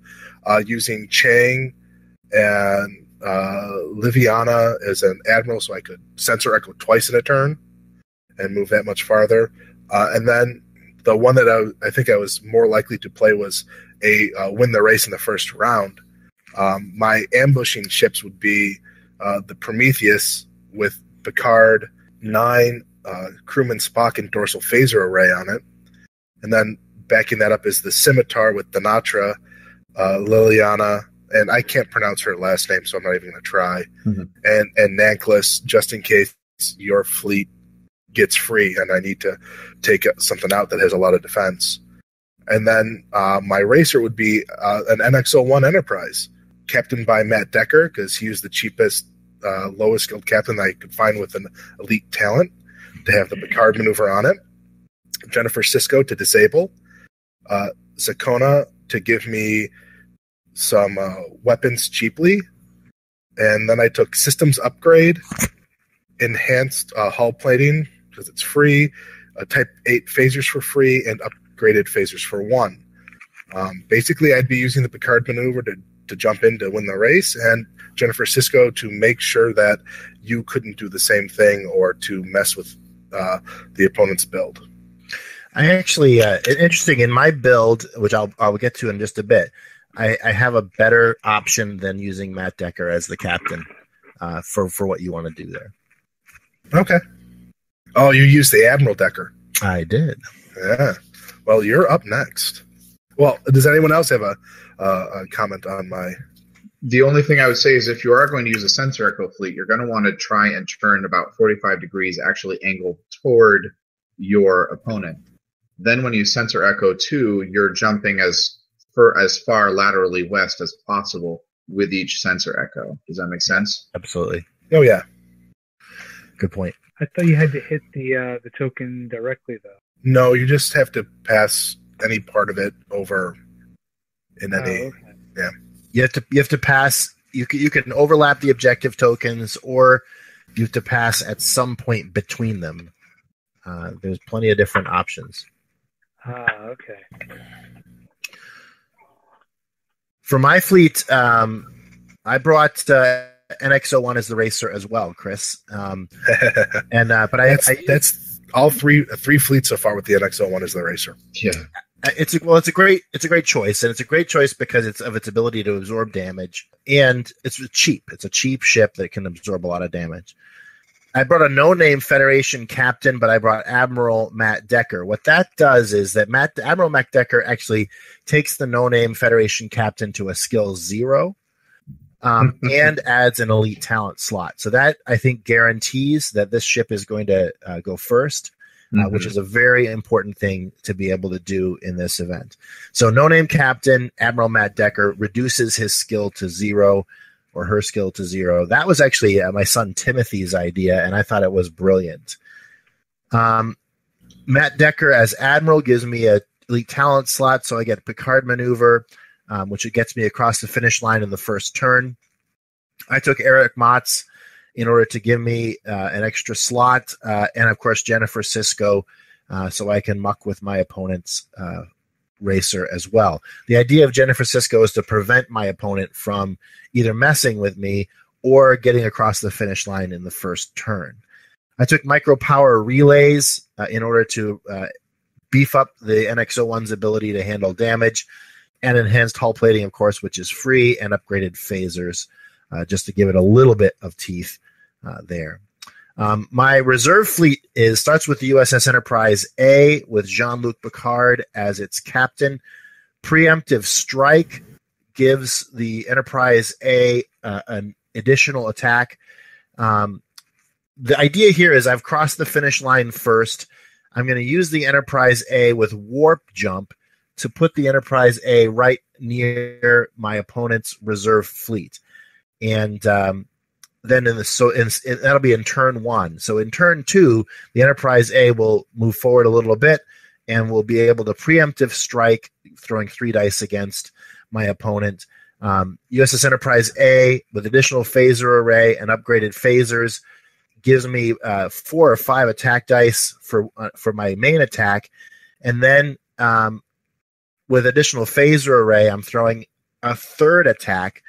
using Chang and Liviana as an admiral, so I could sensor echo twice in a turn and move that much farther. And then the one that I think I was more likely to play was a win the race in the first round. My ambushing ships would be the Prometheus with Picard, 9 crewman Spock and dorsal phaser array on it. And then backing that up is the Scimitar with Dinatra, Liliana, and I can't pronounce her last name, so I'm not even going to try, and Nanklis, just in case your fleet gets free and I need to take something out that has a lot of defense. And then my racer would be an NX-01 Enterprise, captained by Matt Decker, because he was the cheapest, lowest skilled captain I could find with an elite talent to have the Picard maneuver on it. Jennifer Sisko to disable. Zakona to give me some weapons cheaply. And then I took systems upgrade, enhanced hull plating, because it's free, type 8 phasers for free, and upgraded phasers for 1. Basically, I'd be using the Picard maneuver to jump in to win the race, and Jennifer Sisko to make sure that you couldn't do the same thing or to mess with the opponent's build. I actually, interesting, in my build, which I'll get to in just a bit, I have a better option than using Matt Decker as the captain for what you want to do there. Okay. Oh, you used the Admiral Decker. I did. Yeah. Well, you're up next. Well, does anyone else have a comment on my... The only thing I would say is if you are going to use a sensor echo fleet, you're going to want to try and turn about 45 degrees, actually angled toward your opponent. Then when you sensor echo 2, you're jumping as far laterally west as possible with each sensor echo. Does that make sense? Absolutely. Oh, yeah. Good point. I thought you had to hit the token directly, though. No, you just have to pass any part of it over in any... Okay. Yeah. You have to pass. You can overlap the objective tokens, or you have to pass at some point between them. There's plenty of different options. Okay. For my fleet, I brought NX-01 as the racer as well, Chris. That's all three fleets so far with the NX-01 as the racer. Yeah. It's a great choice, and it's a great choice because it's of its ability to absorb damage, and it's cheap. It's a cheap ship that can absorb a lot of damage. I brought a no-name Federation captain, but I brought Admiral Matt Decker. What that does is that Admiral Matt Decker actually takes the no-name Federation captain to a skill 0, and adds an elite talent slot. So that, I think, guarantees that this ship is going to go first. Which is a very important thing to be able to do in this event. So no-name captain, Admiral Matt Decker, reduces his skill to 0, or her skill to 0. That was actually my son Timothy's idea, and I thought it was brilliant. Matt Decker as Admiral gives me a elite talent slot, so I get Picard maneuver, which it gets me across the finish line in the first turn. I took Eric Motz in order to give me an extra slot, and of course Jennifer Sisko, so I can muck with my opponent's racer as well. The idea of Jennifer Sisko is to prevent my opponent from either messing with me or getting across the finish line in the first turn. I took micro power relays in order to beef up the NX-01's ability to handle damage, and enhanced hull plating, of course, which is free, and upgraded phasers, just to give it a little bit of teeth there. My reserve fleet starts with the USS Enterprise A with Jean-Luc Picard as its captain. Preemptive strike gives the Enterprise A an additional attack. The idea here is I've crossed the finish line first. I'm going to use the Enterprise A with warp jump to put the Enterprise A right near my opponent's reserve fleet. And then that'll be in turn 1. So in turn 2, the Enterprise A will move forward a little bit and will be able to preemptive strike, throwing 3 dice against my opponent. USS Enterprise A with additional phaser array and upgraded phasers gives me 4 or 5 attack dice for my main attack, and then with additional phaser array, I'm throwing a 3rd attack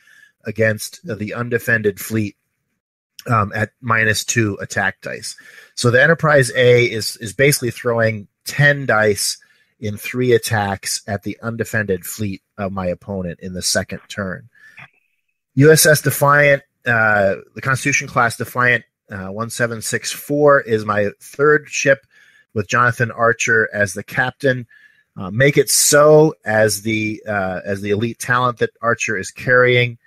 against the undefended fleet at -2 attack dice. So the Enterprise A is basically throwing 10 dice in 3 attacks at the undefended fleet of my opponent in the second turn. USS Defiant, the Constitution class Defiant 1764 is my 3rd ship with Jonathan Archer as the captain. Make it so as the elite talent that Archer is carrying.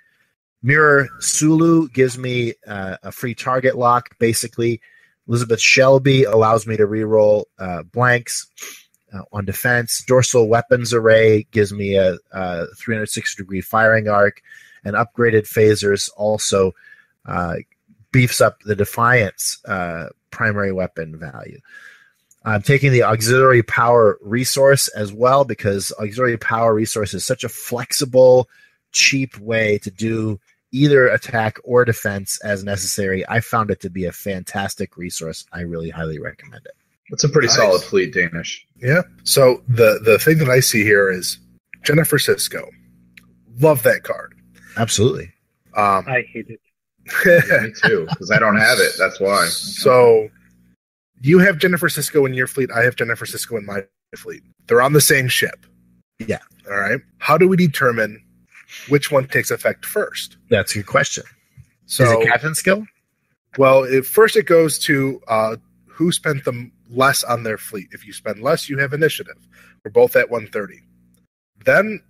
Mirror Sulu gives me a free target lock. Basically, Elizabeth Shelby allows me to reroll blanks on defense. Dorsal Weapons Array gives me a 360-degree firing arc, and upgraded phasers also beefs up the Defiance primary weapon value. I'm taking the auxiliary power resource as well because auxiliary power resource is such a flexible, cheap way to do either attack or defense as necessary. I found it to be a fantastic resource. I really highly recommend it. It's a pretty solid fleet, Danish. Yeah. So the thing that I see here is Jennifer Sisko. Love that card. Absolutely. I hate it. Yeah, me too, because I don't have it. That's why. So you have Jennifer Sisko in your fleet. I have Jennifer Sisko in my fleet. They're on the same ship. Yeah. All right. How do we determine which one takes effect first? That's a good question. So, is it captain skill? Well, first it goes to who spent the less on their fleet. If you spend less, you have initiative. We're both at 130. Then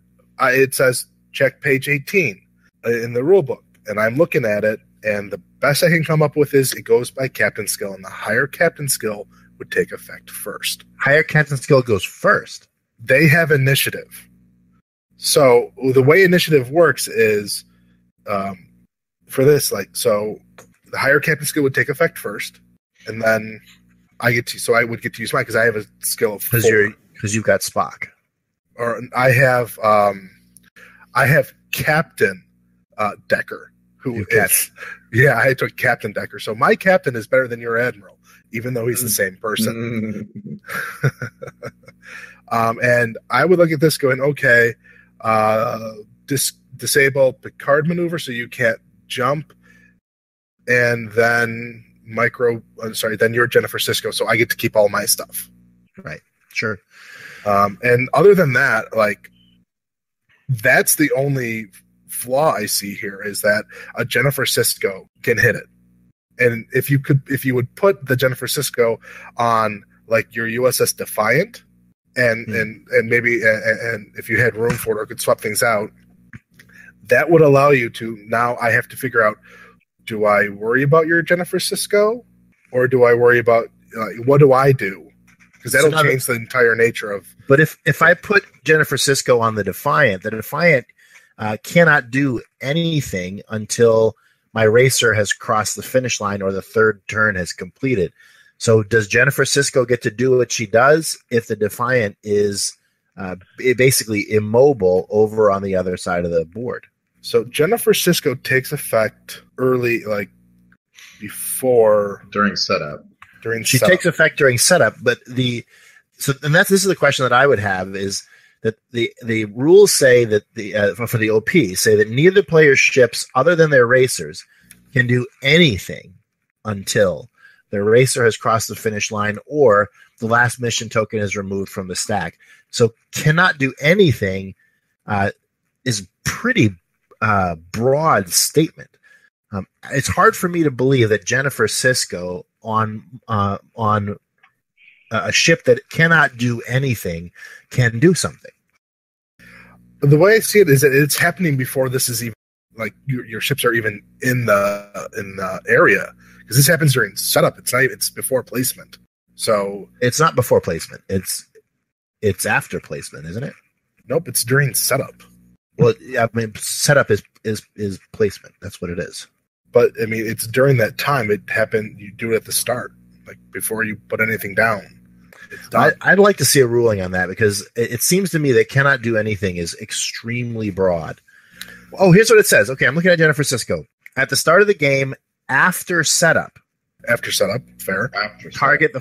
it says check page 18 in the rule book. And I'm looking at it, and the best I can come up with is it goes by captain skill, and the higher captain skill would take effect first. Higher captain skill goes first. They have initiative. So the way initiative works is for this, so the higher captain skill would take effect first, and then I would get to use mine because I have a skill of 4. Because you've got Spock. Or I have Captain Decker. I took Captain Decker. So my captain is better than your admiral, even though he's the same person. And I would look at this going, okay, disable Picard maneuver so you can't jump, and then then you're Jennifer Sisko, so I get to keep all my stuff. Right. Sure. And other than that, that's the only flaw I see here is that a Jennifer Sisko can hit it. And if you would put the Jennifer Sisko on your USS Defiant and maybe if you had room for it or could swap things out, that would allow you to, now I have to figure out, do I worry about your Jennifer Sisko or do I worry about what do I do? Because that'll change the entire nature of. But if I put Jennifer Sisko on the Defiant cannot do anything until my racer has crossed the finish line or the third turn has completed. So does Jennifer Sisko get to do what she does if the Defiant is basically immobile over on the other side of the board? So Jennifer Sisko takes effect early, before. During setup. She takes effect during setup, but this is the question that I would have is that the rules say that for the OP say that neither player's ships other than their racers can do anything until their racer has crossed the finish line or the last mission token is removed from the stack. So cannot do anything is pretty broad statement. It's hard for me to believe that Jennifer Sisko on a ship that cannot do anything can do something. The way I see it is that it's happening before this is even your ships are even in the area, because this happens during setup. It's before placement. So it's not before placement. It's after placement, isn't it? Nope, it's during setup. Well, I mean, setup is placement. That's what it is. But I mean, it's during that time. It happened. You do it at the start, before you put anything down. I'd like to see a ruling on that because it seems to me that cannot do anything is extremely broad. Oh, here's what it says. Okay, I'm looking at Jennifer Sisko. At the start of the game, after setup. After setup, fair. Target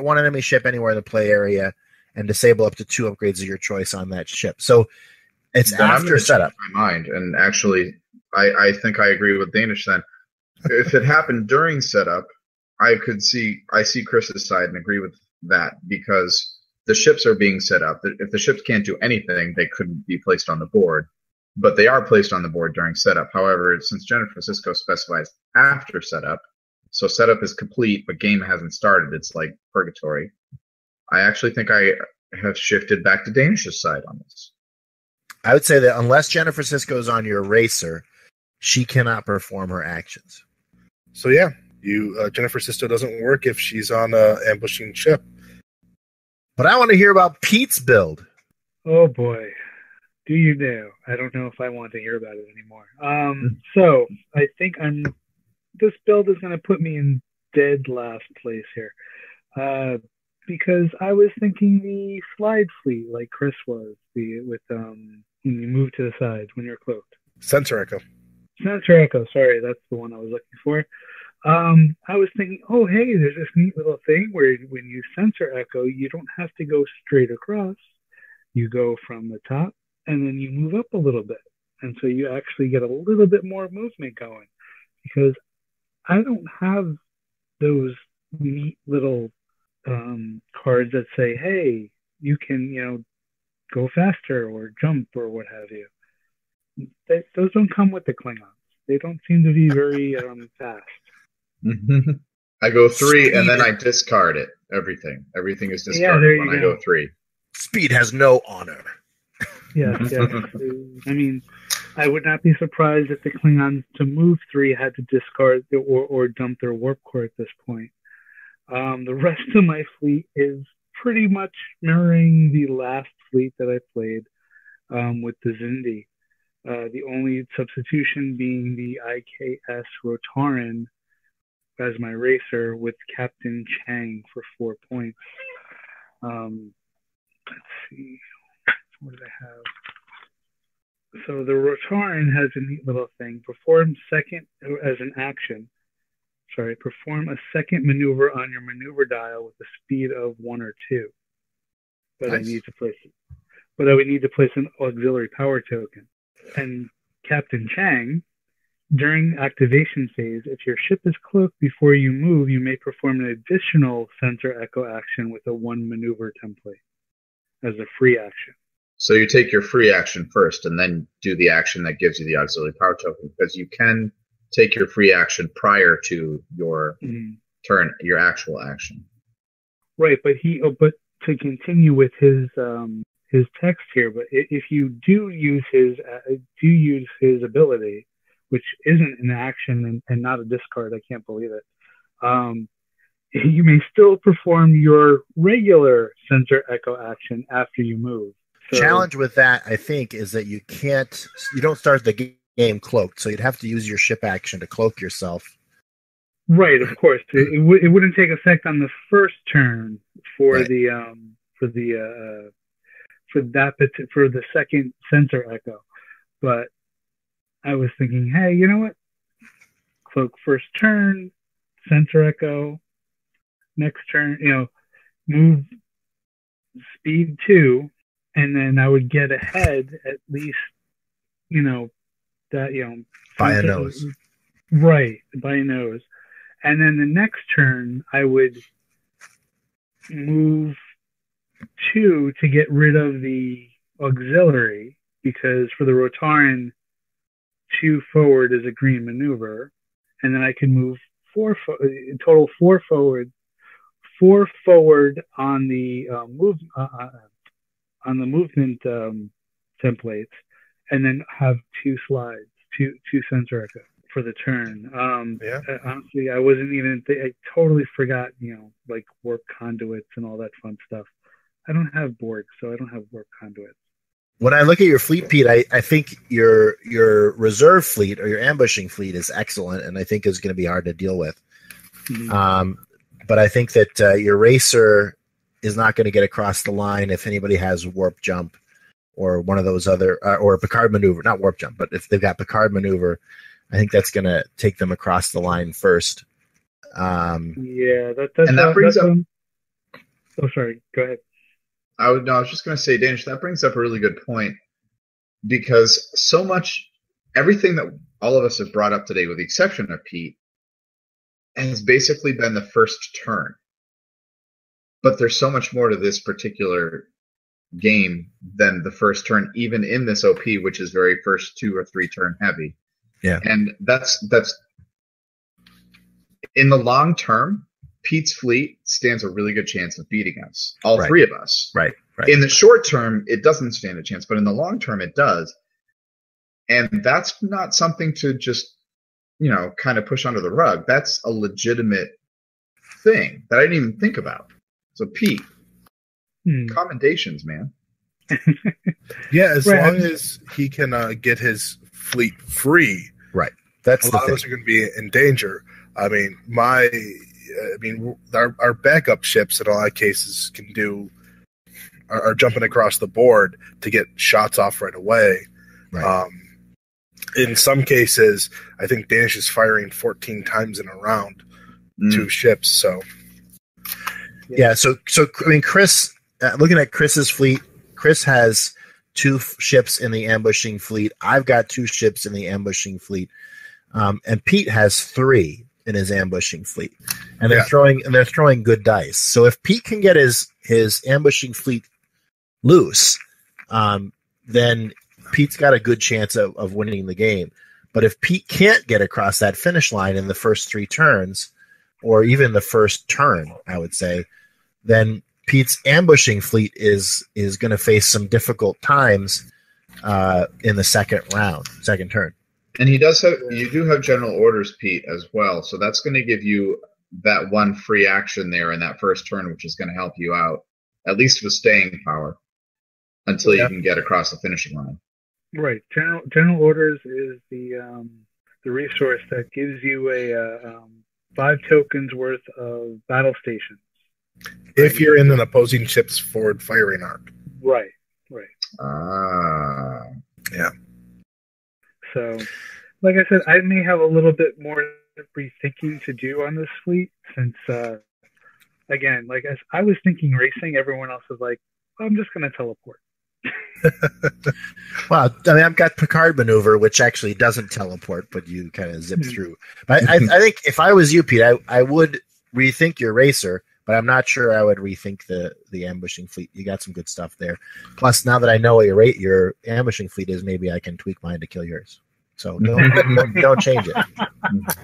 one enemy ship anywhere in the play area and disable up to 2 upgrades of your choice on that ship. So it's then after setup. My mind, and actually, I think I agree with Danish then. If it happened during setup, I see Chris's side and agree with that because the ships are being set up. If the ships can't do anything, they couldn't be placed on the board, but they are placed on the board during setup. However, since Jennifer Sisko specifies after setup, so setup is complete, but game hasn't started. It's like purgatory. I actually think I have shifted back to Danish's side on this. I would say that unless Jennifer Sisko is on your racer, she cannot perform her actions. So yeah, Jennifer Sisto doesn't work if she's on a ambushing ship. But I want to hear about Pete's build. Oh boy, do you know? I don't know if I want to hear about it anymore. So I think this build is going to put me in dead last place here, because I was thinking the slide fleet like Chris was, with when you move to the sides when you're cloaked. Sensor Echo. Sensor Echo. Sorry, that's the one I was looking for. I was thinking, oh, hey, there's this neat little thing where when you sensor echo, you don't have to go straight across. You go from the top and then you move up a little bit. And so you actually get a little bit more movement going, because I don't have those neat little cards that say, hey, you can, go faster or jump or what have you. Those don't come with the Klingons. They don't seem to be very fast. I go 3 and then I discard it. Everything is discarded when I go 3. Speed has no honor. Yes. I mean, I would not be surprised if the Klingons to move 3 had to discard or dump their warp core at this point. The rest of my fleet is pretty much mirroring the last fleet that I played with the Zindi. The only substitution being the IKS Rotaran as my racer with Captain Chang for 4 points. Let's see. What did I have? So the Rotaran has a neat little thing. Perform a second maneuver on your maneuver dial with a speed of 1 or 2. But nice. I would need to place an auxiliary power token. And Captain Chang, during activation phase, if your ship is cloaked before you move, you may perform an additional sensor echo action with a 1 maneuver template as a free action. So you take your free action first and then do the action that gives you the auxiliary power token, because you can take your free action prior to your turn, your actual action. Right, but to continue with his text here, but if you do use his ability, which isn't an action and not a discard, I can't believe it. You may still perform your regular sensor echo action after you move. So, challenge with that, I think, is that you don't start the game cloaked, so you'd have to use your ship action to cloak yourself. Right, of course. It wouldn't take effect on the first turn for right. For the second sensor echo, but I was thinking, hey, you know what? Cloak first turn, sensor echo. Next turn, move speed 2, and then I would get ahead at least, by a nose. Right, by a nose. And then the next turn, I would move 2 to get rid of the auxiliary, because for the Rotaran, 2 forward is a green maneuver, and then I can move 4 forward. 4 forward on the movement templates, and then have 2 slides, two sensor echo for the turn. Honestly, I wasn't even. I totally forgot. Like warp conduits and all that fun stuff. I don't have Borg, so I don't have warp conduits. When I look at your fleet, Pete, I think your reserve fleet or your ambushing fleet is excellent, and I think is going to be hard to deal with. Mm-hmm. But I think that your racer is not going to get across the line if anybody has warp jump or one of those other or Picard maneuver, not warp jump, but if they've got Picard maneuver, I think that's going to take them across the line first. That brings up. Oh, sorry. Go ahead. I was just going to say, Danish, that brings up a really good point, because so much, everything that all of us have brought up today, with the exception of Pete, has basically been the first turn. But there's so much more to this particular game than the first turn, even in this OP, which is very first 2 or 3 turn heavy. Yeah. And that's in the long term, Pete's fleet stands a really good chance of beating us, all Right. three of us. Right. In the short term, it doesn't stand a chance, but in the long term, it does. And that's not something to just, kind of push under the rug. That's a legitimate thing that I didn't even think about. So, Pete, commendations, man. Yeah, as long as he can get his fleet free. Right. That's a lot of us are going to be in danger. I mean, our backup ships in a lot of cases are jumping across the board to get shots off right away. Right. In some cases, I think Danish is firing 14 times in a round, 2 ships. So, yeah. So I mean, Chris, looking at Chris's fleet, Chris has 2 ships in the ambushing fleet. I've got 2 ships in the ambushing fleet, and Pete has 3 in his ambushing fleet, and they're throwing good dice. So if Pete can get his ambushing fleet loose, then Pete's got a good chance of winning the game. But if Pete can't get across that finish line in the first 3 turns, or even the first turn, I would say, then Pete's ambushing fleet is going to face some difficult times in the second turn. And you do have general orders, Pete, as well. So that's going to give you that one free action there in that first turn, which is going to help you out, at least with staying power, until you can get across the finishing line. Right. General orders is the resource that gives you a 5 tokens worth of battle stations. If you're in an opposing ship's forward firing arc. Right. Yeah. So, like I said, I may have a little bit more rethinking to do on this fleet since, again, like as I was thinking racing, everyone else was like, I'm just going to teleport. Well, I mean, I've got Picard maneuver, which actually doesn't teleport, but you kind of zip through. But I think if I was you, Pete, I would rethink your racer, but I'm not sure I would rethink the ambushing fleet. You got some good stuff there. Plus, now that I know what your ambushing fleet is, maybe I can tweak mine to kill yours. So don't change it.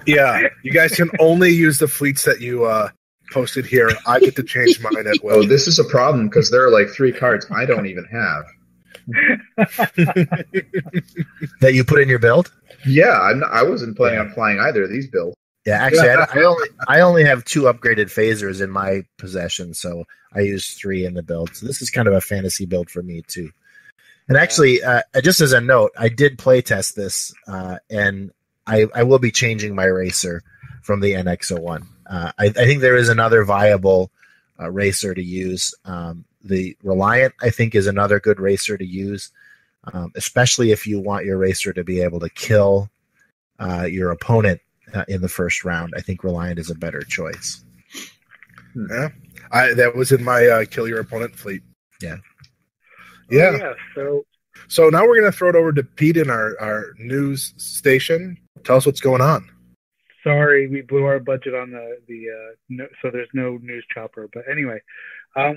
Yeah, you guys can only use the fleets that you posted here. I get to change mine at will. Oh, this is a problem because there are like 3 cards I don't even have. That you put in your build? Yeah, I wasn't planning on flying either of these builds. Yeah, actually, I only have 2 upgraded phasers in my possession, so I use 3 in the build. So this is kind of a fantasy build for me too. And actually, just as a note, I did play test this, and I will be changing my racer from the NX-01. I think there is another viable racer to use. The Reliant, I think, is another good racer to use, especially if you want your racer to be able to kill your opponent in the first round. I think Reliant is a better choice. Yeah, that was in my kill your opponent fleet. Yeah. Yeah. So now we're going to throw it over to Pete in our news station. Tell us what's going on. Sorry, we blew our budget on so there's no news chopper. But anyway,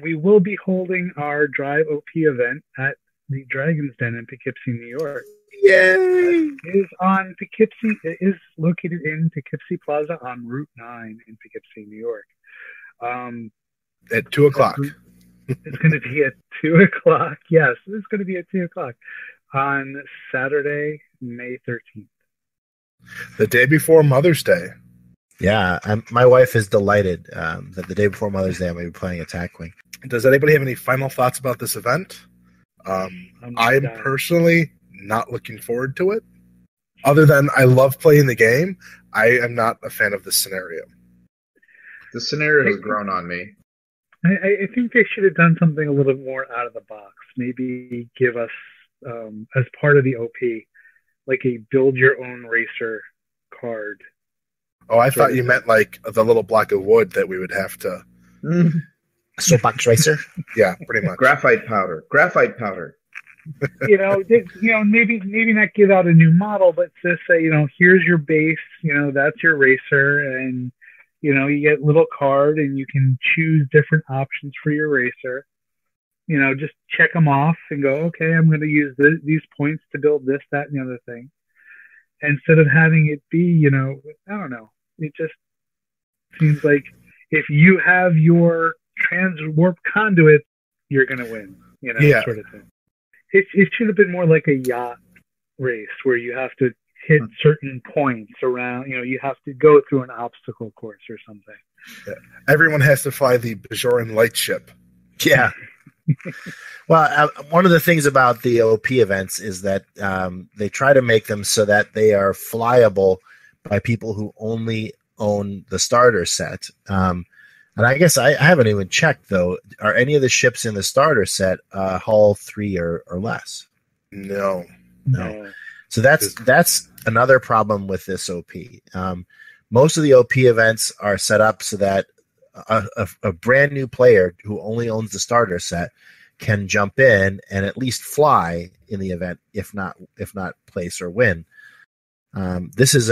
we will be holding our Drive OP event at the Dragon's Den in Poughkeepsie, New York. Yay! It is on Poughkeepsie. It is located in Poughkeepsie Plaza on Route 9 in Poughkeepsie, New York. At 2 o'clock. It's going to be at 2 o'clock. Yes, it's going to be at 2 o'clock on Saturday, May 13th. The day before Mother's Day. Yeah, my wife is delighted that the day before Mother's Day I'm going to be playing Attack Wing. Does anybody have any final thoughts about this event? I'm personally not looking forward to it. Other than I love playing the game, I am not a fan of the scenario. The scenario has grown on me. I think they should have done something a little more out of the box. Maybe give us, as part of the OP, like a build your own racer card. Oh, I thought you meant like the little block of wood that we would have to. Soapbox racer? Yeah, pretty much. Graphite powder. Maybe not give out a new model, but just say, here's your base, that's your racer, and you get a little card and you can choose different options for your racer. Just check them off and go, okay, I'm going to use these points to build this, that, and the other thing. Instead of having it be, I don't know. It just seems like if you have your transwarp conduit, you're going to win, sort of thing. It should have been more like a yacht race where you have to hit certain points around, you have to go through an obstacle course or something. Yeah. Everyone has to fly the Bajoran light ship. Yeah. Well, one of the things about the OP events is that they try to make them so that they are flyable by people who only own the starter set. And I guess I haven't even checked, though. Are any of the ships in the starter set hull 3 or less? No. So that's another problem with this OP. Most of the OP events are set up so that a brand new player who only owns the starter set can jump in and at least fly in the event, if not place or win. This is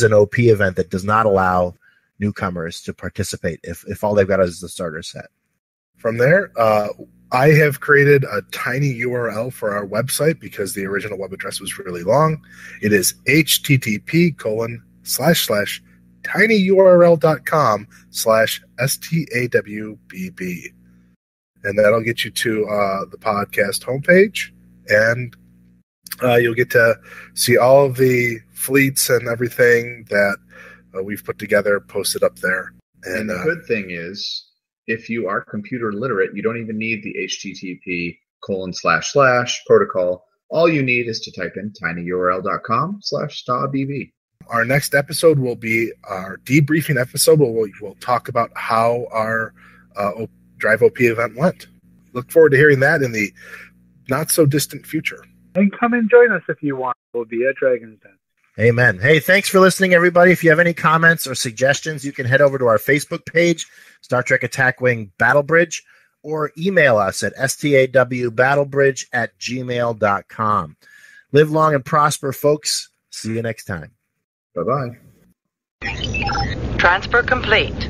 an OP event that does not allow newcomers to participate if all they've got is the starter set. From there, I have created a tiny URL for our website because the original web address was really long. It is http://tinyurl.com/STAWBB. And that'll get you to the podcast homepage, and you'll get to see all of the fleets and everything that we've put together, posted up there. And the good thing is, if you are computer literate, you don't even need the http:// protocol. All you need is to type in tinyurl.com/STAWBB. Our next episode will be our debriefing episode where we'll talk about how our Drive OP event went. Look forward to hearing that in the not-so-distant future. And come and join us if you want. We'll be at Dragon's Den. Amen. Hey, thanks for listening, everybody. If you have any comments or suggestions, you can head over to our Facebook page, Star Trek Attack Wing Battle Bridge, or email us at stawbattlebridge@gmail.com. Live long and prosper, folks. See you next time. Bye-bye. Transfer complete.